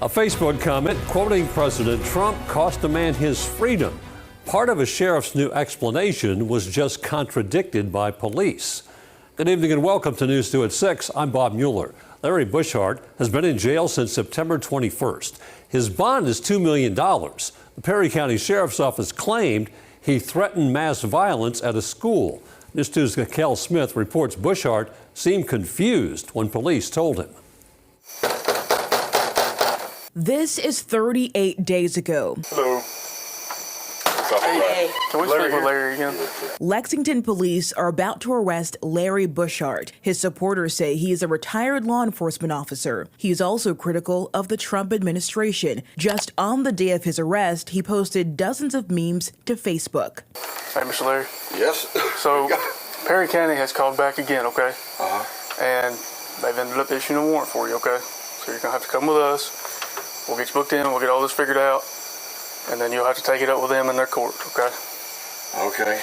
A Facebook comment quoting President Trump cost a man his freedom. Part of a sheriff's new explanation was just contradicted by police. Good evening and welcome to News 2 at 6. I'm Bob Mueller. Larry Bushardt has been in jail since September 21st. His bond is $2 million. The Perry County Sheriff's Office claimed he threatened mass violence at a school. News 2's Kel Smith reports Bushardt seemed confused when police told him. This is 38 days ago. Hello. Hey. Can we speak with Larry again? Lexington police are about to arrest Larry Bushardt. His supporters say he is a retired law enforcement officer. He is also critical of the Trump administration. Just on the day of his arrest, he posted dozens of memes to Facebook. Hey, Mr. Larry. Yes. So, Perry County has called back again, okay? Uh-huh. And they've ended up issuing a warrant for you, okay? So you're going to have to come with us. We'll get you booked in. We'll get all this figured out. And then you'll have to take it up with them in their court, okay? Okay.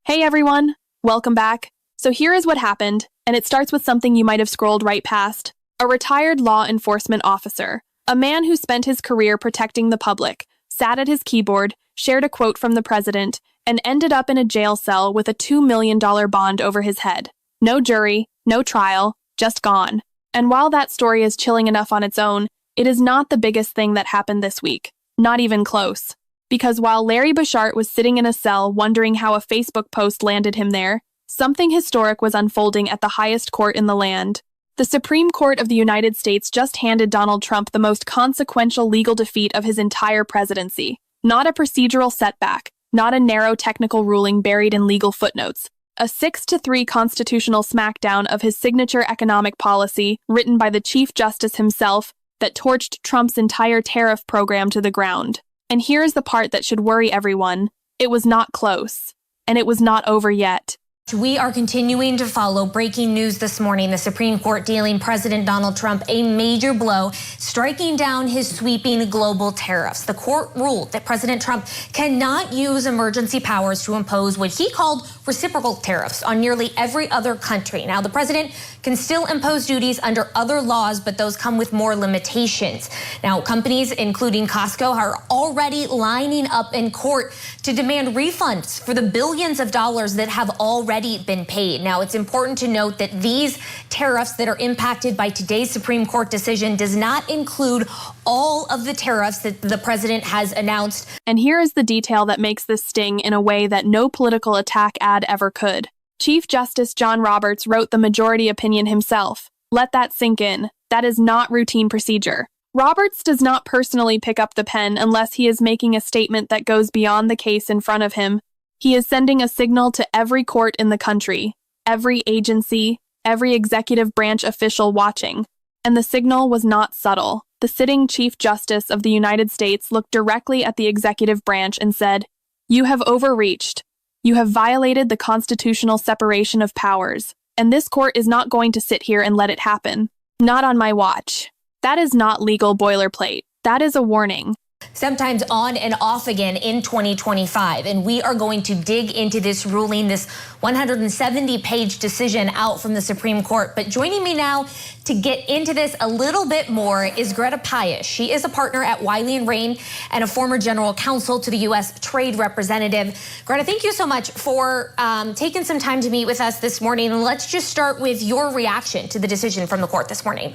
Hey everyone, welcome back. So here is what happened, and it starts with something you might have scrolled right past. A retired law enforcement officer, a man who spent his career protecting the public, sat at his keyboard, shared a quote from the president, and ended up in a jail cell with a $2 million bond over his head. No jury, no trial, just gone. And while that story is chilling enough on its own, it is not the biggest thing that happened this week. Not even close. Because while Larry Bushardt was sitting in a cell wondering how a Facebook post landed him there, something historic was unfolding at the highest court in the land. The Supreme Court of the United States just handed Donald Trump the most consequential legal defeat of his entire presidency. Not a procedural setback, not a narrow technical ruling buried in legal footnotes. A 6-3 constitutional smackdown of his signature economic policy, written by the Chief Justice himself, that torched Trump's entire tariff program to the ground. And here's the part that should worry everyone. It was not close. And it was not over yet. We are continuing to follow breaking news this morning. The Supreme Court dealing President Donald Trump a major blow, striking down his sweeping global tariffs. The court ruled that President Trump cannot use emergency powers to impose what he called reciprocal tariffs on nearly every other country. Now, the president can still impose duties under other laws, but those come with more limitations. Now, companies, including Costco, are already lining up in court to demand refunds for the billions of dollars that have already been paid. Now, it's important to note that these tariffs that are impacted by today's Supreme Court decision does not include all of the tariffs that the president has announced. And here is the detail that makes this sting in a way that no political attack ad ever could. Chief Justice John Roberts wrote the majority opinion himself. Let that sink in. That is not routine procedure. Roberts does not personally pick up the pen unless he is making a statement that goes beyond the case in front of him. He is sending a signal to every court in the country, every agency, every executive branch official watching. And the signal was not subtle. The sitting Chief Justice of the United States looked directly at the executive branch and said, "You have overreached. You have violated the constitutional separation of powers, and this court is not going to sit here and let it happen. Not on my watch." That is not legal boilerplate. That is a warning. Sometimes on and off again in 2025. And we are going to dig into this ruling, this 170-page decision out from the Supreme Court. But joining me now to get into this a little bit more is Greta Pius. She is a partner at Wiley & Rain and a former general counsel to the U.S. Trade Representative. Greta, thank you so much for taking some time to meet with us this morning. And let's just start with your reaction to the decision from the court this morning.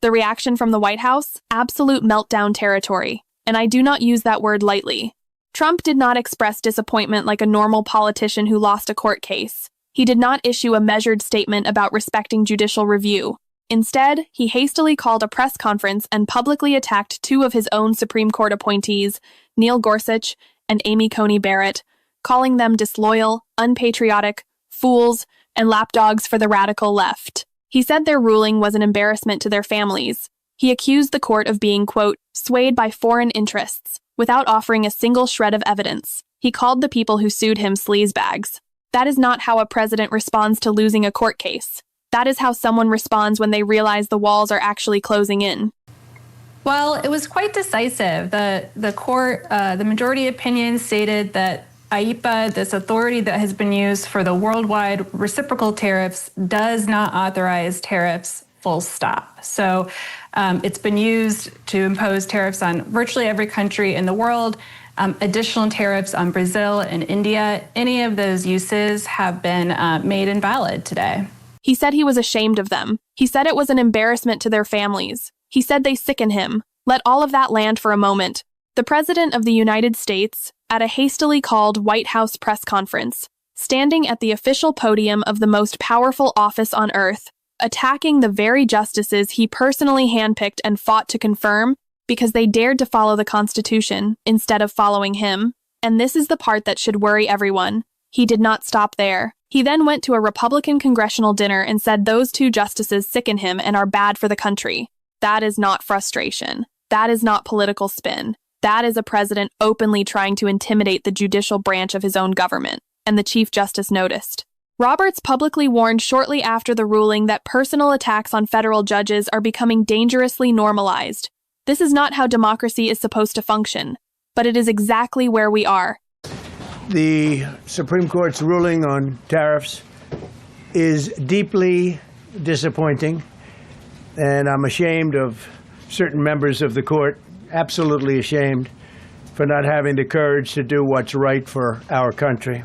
The reaction from the White House? Absolute meltdown territory. And I do not use that word lightly. Trump did not express disappointment like a normal politician who lost a court case. He did not issue a measured statement about respecting judicial review. Instead, he hastily called a press conference and publicly attacked two of his own Supreme Court appointees, Neil Gorsuch and Amy Coney Barrett, calling them disloyal, unpatriotic, fools, and lapdogs for the radical left. He said their ruling was an embarrassment to their families. He accused the court of being, quote, swayed by foreign interests, without offering a single shred of evidence. He called the people who sued him sleazebags. That is not how a president responds to losing a court case. That is how someone responds when they realize the walls are actually closing in. Well, it was quite decisive. The court, the majority opinion stated that IEEPA, this authority that has been used for the worldwide reciprocal tariffs, does not authorize tariffs full stop. So it's been used to impose tariffs on virtually every country in the world, additional tariffs on Brazil and India. Any of those uses have been made invalid today. He said he was ashamed of them. He said it was an embarrassment to their families. He said they sicken him. Let all of that land for a moment. The President of the United States, at a hastily called White House press conference, standing at the official podium of the most powerful office on earth, attacking the very justices he personally handpicked and fought to confirm because they dared to follow the Constitution instead of following him. And this is the part that should worry everyone. He did not stop there. He then went to a Republican congressional dinner and said those two justices sicken him and are bad for the country. That is not frustration. That is not political spin. That is a president openly trying to intimidate the judicial branch of his own government, and the Chief Justice noticed. Roberts publicly warned shortly after the ruling that personal attacks on federal judges are becoming dangerously normalized. This is not how democracy is supposed to function, but it is exactly where we are. The Supreme Court's ruling on tariffs is deeply disappointing, and I'm ashamed of certain members of the court, absolutely ashamed, for not having the courage to do what's right for our country.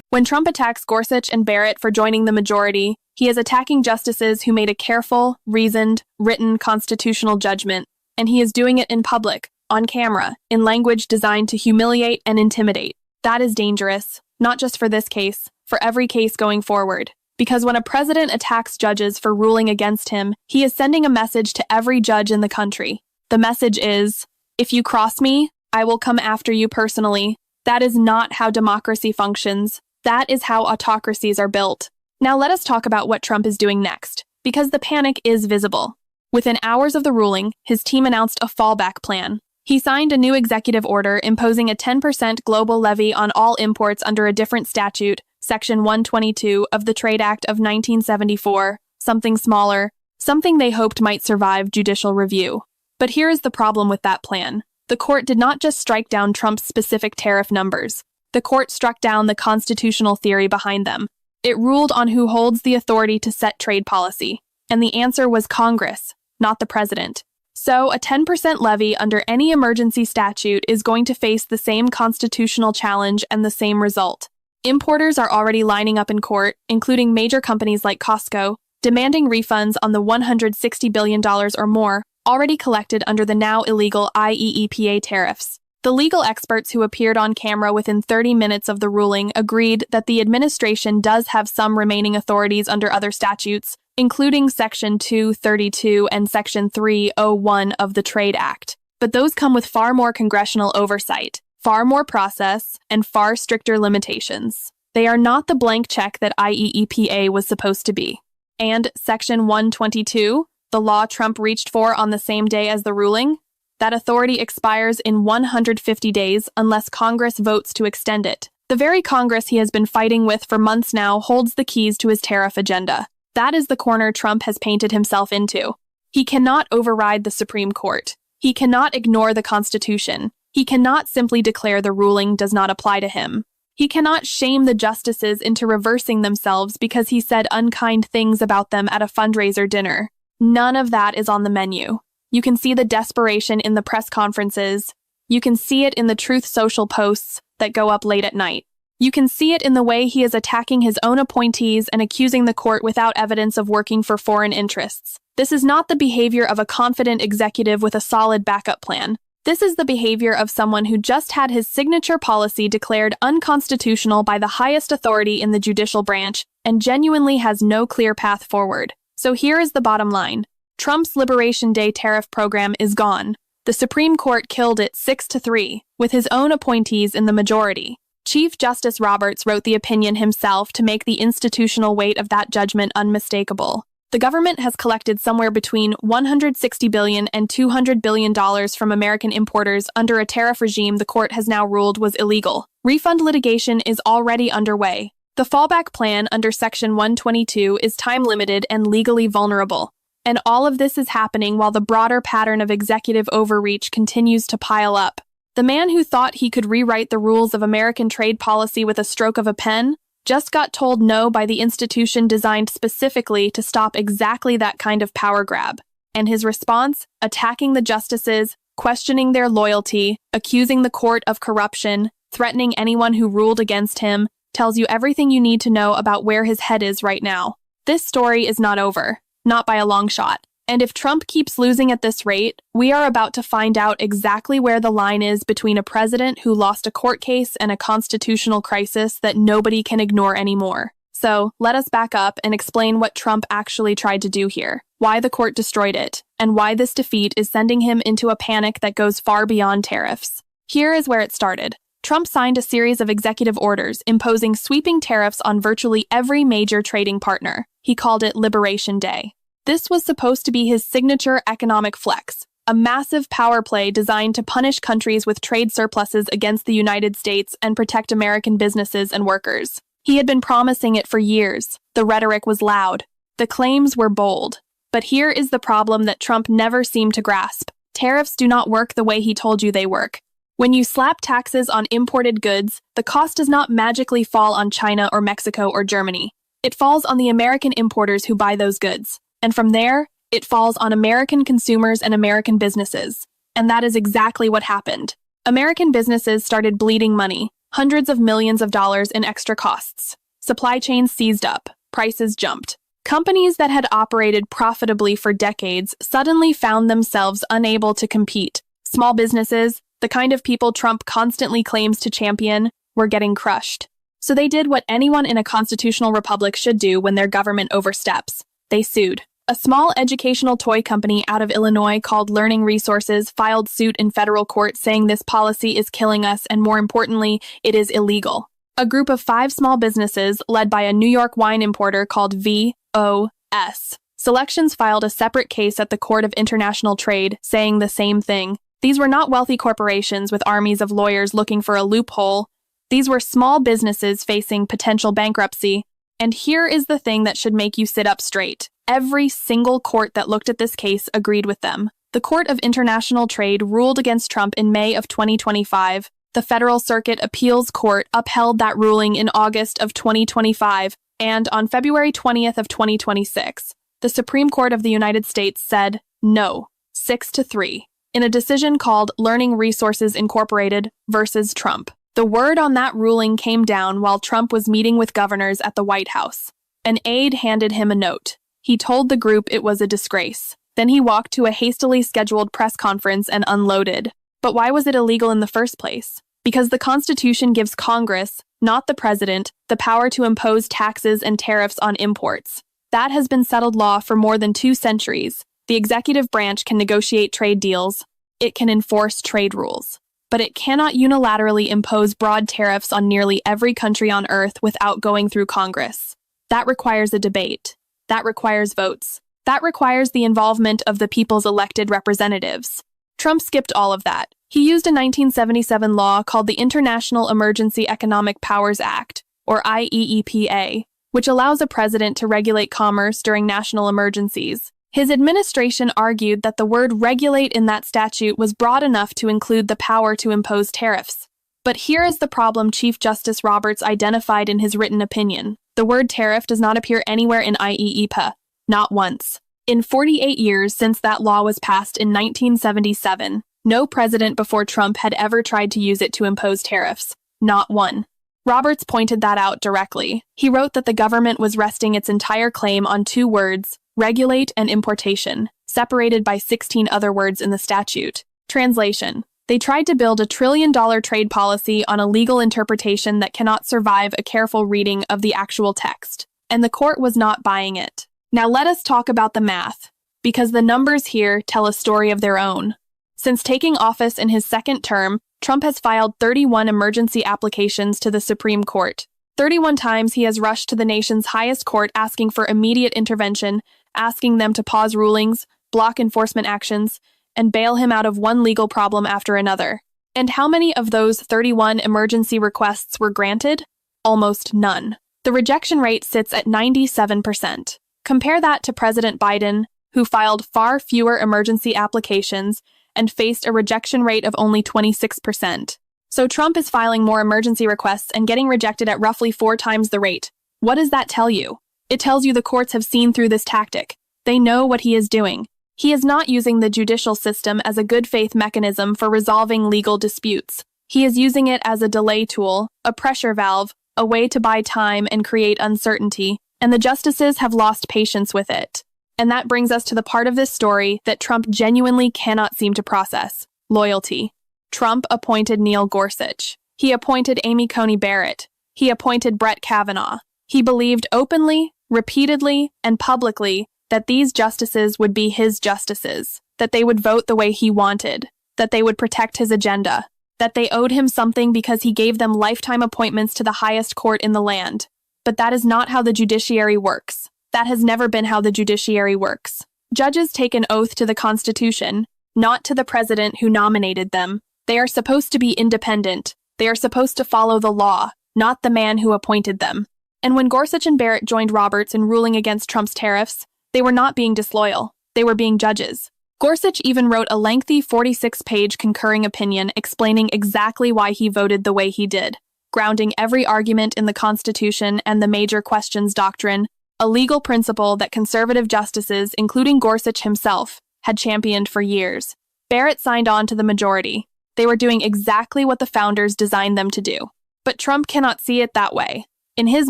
When Trump attacks Gorsuch and Barrett for joining the majority, he is attacking justices who made a careful, reasoned, written constitutional judgment, and he is doing it in public, on camera, in language designed to humiliate and intimidate. That is dangerous, not just for this case, for every case going forward. Because when a president attacks judges for ruling against him, he is sending a message to every judge in the country. The message is, if you cross me, I will come after you personally. That is not how democracy functions. That is how autocracies are built. Now let us talk about what Trump is doing next, because the panic is visible. Within hours of the ruling, his team announced a fallback plan. He signed a new executive order imposing a 10% global levy on all imports under a different statute, Section 122 of the Trade Act of 1974, something smaller, something they hoped might survive judicial review. But here is the problem with that plan. The court did not just strike down Trump's specific tariff numbers. The court struck down the constitutional theory behind them. It ruled on who holds the authority to set trade policy. And the answer was Congress, not the president. So, a 10% levy under any emergency statute is going to face the same constitutional challenge and the same result. Importers are already lining up in court, including major companies like Costco, demanding refunds on the $160 billion or more already collected under the now illegal IEEPA tariffs. The legal experts who appeared on camera within 30 minutes of the ruling agreed that the administration does have some remaining authorities under other statutes, including Section 232 and Section 301 of the Trade Act. But those come with far more congressional oversight, far more process, and far stricter limitations. They are not the blank check that IEEPA was supposed to be. And Section 122, the law Trump reached for on the same day as the ruling, that authority expires in 150 days unless Congress votes to extend it. The very Congress he has been fighting with for months now holds the keys to his tariff agenda. That is the corner Trump has painted himself into. He cannot override the Supreme Court. He cannot ignore the Constitution. He cannot simply declare the ruling does not apply to him. He cannot shame the justices into reversing themselves because he said unkind things about them at a fundraiser dinner. None of that is on the menu. You can see the desperation in the press conferences. You can see it in the Truth Social posts that go up late at night. You can see it in the way he is attacking his own appointees and accusing the court without evidence of working for foreign interests. This is not the behavior of a confident executive with a solid backup plan. This is the behavior of someone who just had his signature policy declared unconstitutional by the highest authority in the judicial branch and genuinely has no clear path forward. So here is the bottom line. Trump's Liberation Day tariff program is gone. The Supreme Court killed it 6-3, with his own appointees in the majority. Chief Justice Roberts wrote the opinion himself to make the institutional weight of that judgment unmistakable. The government has collected somewhere between $160 billion and $200 billion from American importers under a tariff regime the court has now ruled was illegal. Refund litigation is already underway. The fallback plan under Section 122 is time-limited and legally vulnerable. And all of this is happening while the broader pattern of executive overreach continues to pile up. The man who thought he could rewrite the rules of American trade policy with a stroke of a pen just got told no by the institution designed specifically to stop exactly that kind of power grab. And his response? Attacking the justices, questioning their loyalty, accusing the court of corruption, threatening anyone who ruled against him, tells you everything you need to know about where his head is right now. This story is not over, not by a long shot. And if Trump keeps losing at this rate, we are about to find out exactly where the line is between a president who lost a court case and a constitutional crisis that nobody can ignore anymore. So, let us back up and explain what Trump actually tried to do here, why the court destroyed it, and why this defeat is sending him into a panic that goes far beyond tariffs. Here is where it started. Trump signed a series of executive orders imposing sweeping tariffs on virtually every major trading partner. He called it Liberation Day. This was supposed to be his signature economic flex, a massive power play designed to punish countries with trade surpluses against the United States and protect American businesses and workers. He had been promising it for years. The rhetoric was loud. The claims were bold. But here is the problem that Trump never seemed to grasp. Tariffs do not work the way he told you they work. When you slap taxes on imported goods, the cost does not magically fall on China or Mexico or Germany. It falls on the American importers who buy those goods. And from there, it falls on American consumers and American businesses. And that is exactly what happened. American businesses started bleeding money, hundreds of millions of dollars in extra costs. Supply chains seized up, prices jumped. Companies that had operated profitably for decades suddenly found themselves unable to compete. Small businesses, the kind of people Trump constantly claims to champion, were getting crushed. So they did what anyone in a constitutional republic should do when their government oversteps. They sued. A small educational toy company out of Illinois called Learning Resources filed suit in federal court saying this policy is killing us and, more importantly, it is illegal. A group of 5 small businesses, led by a New York wine importer called VOS Selections, filed a separate case at the Court of International Trade saying the same thing. These were not wealthy corporations with armies of lawyers looking for a loophole. These were small businesses facing potential bankruptcy. And here is the thing that should make you sit up straight. Every single court that looked at this case agreed with them. The Court of International Trade ruled against Trump in May of 2025. The Federal Circuit Appeals Court upheld that ruling in August of 2025. And on February 20th of 2026, the Supreme Court of the United States said no, 6-3, in a decision called Learning Resources Incorporated versus Trump. The word on that ruling came down while Trump was meeting with governors at the White House. An aide handed him a note. He told the group it was a disgrace. Then he walked to a hastily scheduled press conference and unloaded. But why was it illegal in the first place? Because the Constitution gives Congress, not the president, the power to impose taxes and tariffs on imports. That has been settled law for more than 2 centuries. The executive branch can negotiate trade deals. It can enforce trade rules. But it cannot unilaterally impose broad tariffs on nearly every country on Earth without going through Congress. That requires a debate. That requires votes. That requires the involvement of the people's elected representatives. Trump skipped all of that. He used a 1977 law called the International Emergency Economic Powers Act, or IEEPA, which allows a president to regulate commerce during national emergencies. His administration argued that the word regulate in that statute was broad enough to include the power to impose tariffs. But here is the problem Chief Justice Roberts identified in his written opinion. The word tariff does not appear anywhere in IEEPA, not once. In 48 years since that law was passed in 1977, no president before Trump had ever tried to use it to impose tariffs, not one. Roberts pointed that out directly. He wrote that the government was resting its entire claim on 2 words, regulate and importation, separated by 16 other words in the statute. Translation: they tried to build a $1 trillion trade policy on a legal interpretation that cannot survive a careful reading of the actual text, and the court was not buying it. Now let us talk about the math, because the numbers here tell a story of their own. Since taking office in his 2nd term, Trump has filed 31 emergency applications to the Supreme Court. 31 times he has rushed to the nation's highest court asking for immediate intervention, asking them to pause rulings, block enforcement actions, and bail him out of one legal problem after another. And how many of those 31 emergency requests were granted? Almost none. The rejection rate sits at 97%. Compare that to President Biden, who filed far fewer emergency applications and faced a rejection rate of only 26%. So Trump is filing more emergency requests and getting rejected at roughly 4 times the rate. What does that tell you? It tells you the courts have seen through this tactic. They know what he is doing. He is not using the judicial system as a good faith mechanism for resolving legal disputes. He is using it as a delay tool, a pressure valve, a way to buy time and create uncertainty, and the justices have lost patience with it. And that brings us to the part of this story that Trump genuinely cannot seem to process: loyalty. Trump appointed Neil Gorsuch. He appointed Amy Coney Barrett. He appointed Brett Kavanaugh. He believed openly, repeatedly, and publicly that these justices would be his justices, that they would vote the way he wanted, that they would protect his agenda, that they owed him something because he gave them lifetime appointments to the highest court in the land. But that is not how the judiciary works. That has never been how the judiciary works. Judges take an oath to the Constitution, not to the president who nominated them. They are supposed to be independent. They are supposed to follow the law, not the man who appointed them. And when Gorsuch and Barrett joined Roberts in ruling against Trump's tariffs, they were not being disloyal. They were being judges. Gorsuch even wrote a lengthy 46-page concurring opinion explaining exactly why he voted the way he did, grounding every argument in the Constitution and the major questions doctrine, a legal principle that conservative justices, including Gorsuch himself, had championed for years. Barrett signed on to the majority. They were doing exactly what the founders designed them to do. But Trump cannot see it that way. In his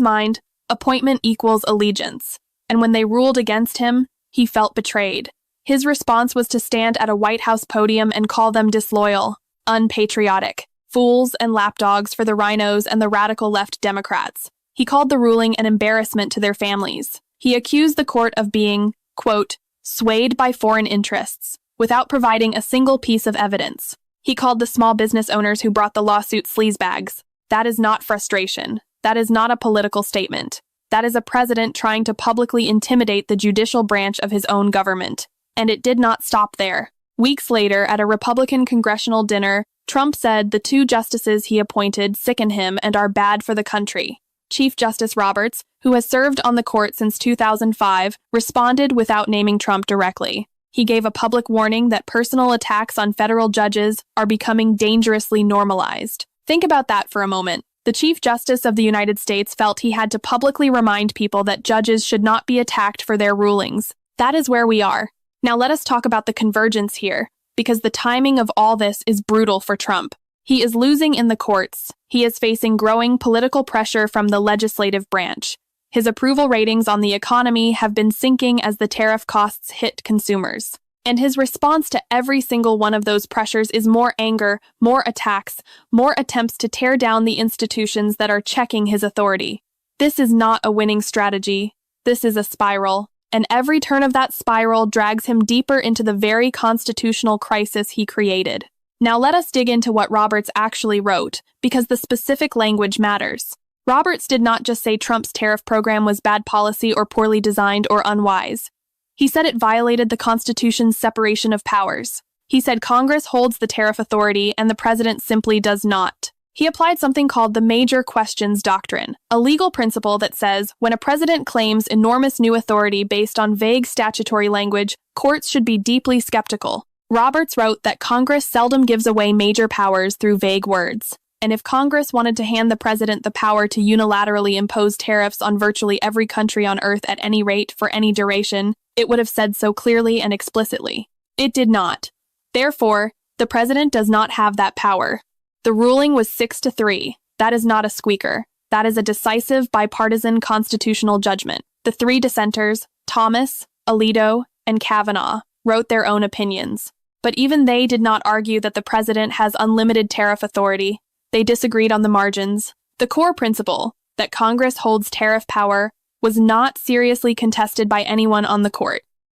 mind, appointment equals allegiance. And when they ruled against him, he felt betrayed. His response was to stand at a White House podium and call them disloyal, unpatriotic, fools and lapdogs for the rhinos and the radical left Democrats. He called the ruling an embarrassment to their families. He accused the court of being, quote, swayed by foreign interests, without providing a single piece of evidence. He called the small business owners who brought the lawsuit sleazebags. That is not frustration. That is not a political statement. That is a president trying to publicly intimidate the judicial branch of his own government. And it did not stop there. Weeks later, at a Republican congressional dinner, Trump said the 2 justices he appointed sicken him and are bad for the country. Chief Justice Roberts, who has served on the court since 2005, responded without naming Trump directly. He gave a public warning that personal attacks on federal judges are becoming dangerously normalized. Think about that for a moment. The Chief Justice of the United States felt he had to publicly remind people that judges should not be attacked for their rulings. That is where we are. Now let us talk about the convergence here, because the timing of all this is brutal for Trump. He is losing in the courts. He is facing growing political pressure from the legislative branch. His approval ratings on the economy have been sinking as the tariff costs hit consumers. And his response to every single one of those pressures is more anger, more attacks, more attempts to tear down the institutions that are checking his authority. This is not a winning strategy. This is a spiral. And every turn of that spiral drags him deeper into the very constitutional crisis he created. Now let us dig into what Roberts actually wrote, because the specific language matters. Roberts did not just say Trump's tariff program was bad policy or poorly designed or unwise. He said it violated the Constitution's separation of powers. He said Congress holds the tariff authority and the president simply does not. He applied something called the major questions doctrine, a legal principle that says when a president claims enormous new authority based on vague statutory language, courts should be deeply skeptical. Roberts wrote that Congress seldom gives away major powers through vague words. And if Congress wanted to hand the president the power to unilaterally impose tariffs on virtually every country on earth at any rate for any duration, it would have said so clearly and explicitly. It did not. Therefore, the president does not have that power. The ruling was 6-3. That is not a squeaker. That is a decisive bipartisan constitutional judgment. The 3 dissenters, Thomas, Alito, and Kavanaugh, wrote their own opinions. But even they did not argue that the president has unlimited tariff authority. They disagreed on the margins. The core principle, that Congress holds tariff power, was not seriously contested by anyone on the court.